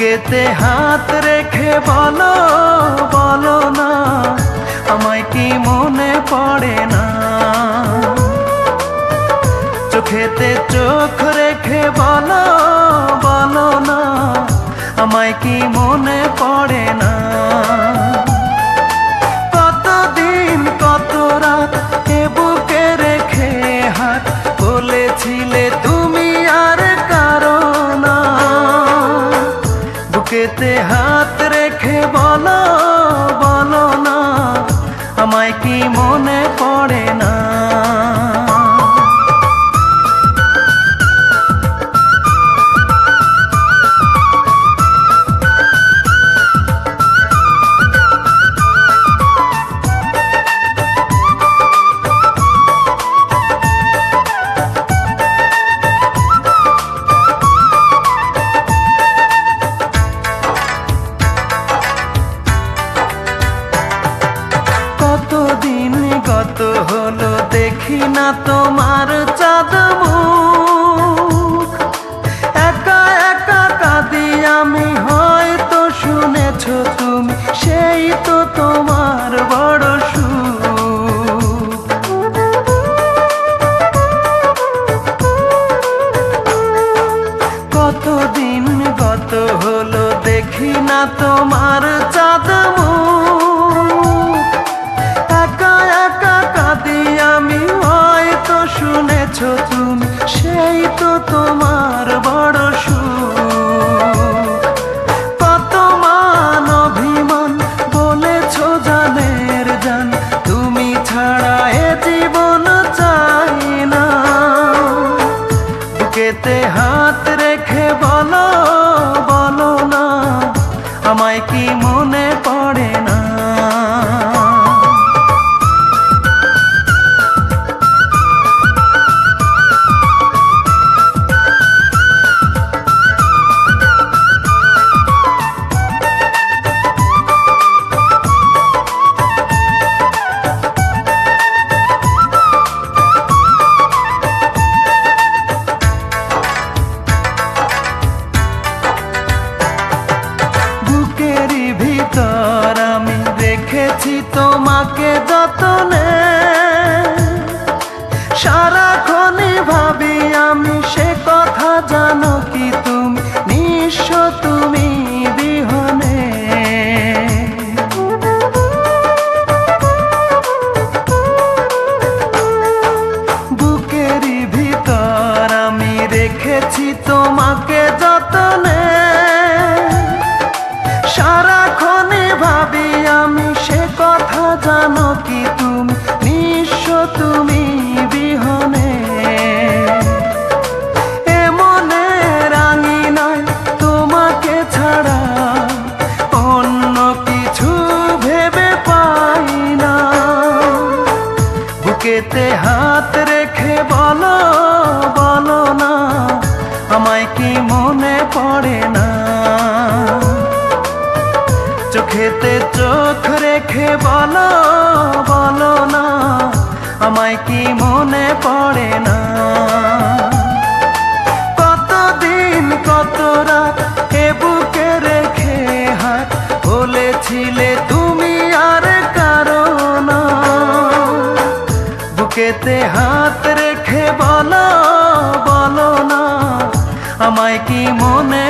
বুকেতে হাত রেখে বলো বলো না, আমায় কি মনে পড়ে না? চোখেতে চোখ রেখে বলো বলো না, আমায় কি মনে পড়ে না? কতদিন কত রাত এ বুকে রেখে হাত বলেছিলে তুমি আর কারো না। বুকেতে হাত রেখে বলো বলো না, আমায় কি মনে পড়ে না? কতদিন গত হলো দেখি না তোমার চাঁদ মুখ, একা একা কাঁদি আমি, হয়তো শুনেছো তুমি, সেই তো তোমার বড় সুখ। কতদিন গত হলো দেখি না তোমার চাঁদ মুখ, একা একা কাঁদি আমি, হয়তো শুনেছো তুমি, সেই তো তোমার বড় সুখ। কত মান অভিমান বলেছো জানের জান, তুমি ছাড়া এ জীবন চাই না। বুকেতে হাত রেখে বলো বলো না, আমায় কি মনে পড়ে না? বুকেরই ভিতর আমি রেখেছি তোমাকে যতনে, সারাক্ষণই ভাবি আমি সে কথা, জানো কি তুমি নিঃস্ব তুমি বিহনে। বুকেরই ভিতর আমি রেখেছি তোমাকে যতনে, সারাক্ষণই ভাবি আমি সে কথা, জানো কি তুমি নিঃস্ব তুমি বিহনে। এ মনে রাঙি নাই তোমাকে ছাড়া, অন্য কিছু ভেবে পাই না। বুকেতে হাত রেখে বলো বলো না, আমায় কি মনে পড়ে না? চোখেতে চোখ রেখে বলো বলো না, আমায় কি মনে পড়ে না? কতদিন কত রাত এ বুকে রেখে হাত বলেছিলে তুমি আর কারো না। বুকেতে হাত রেখে বলো বলো না, আমায় কি মনে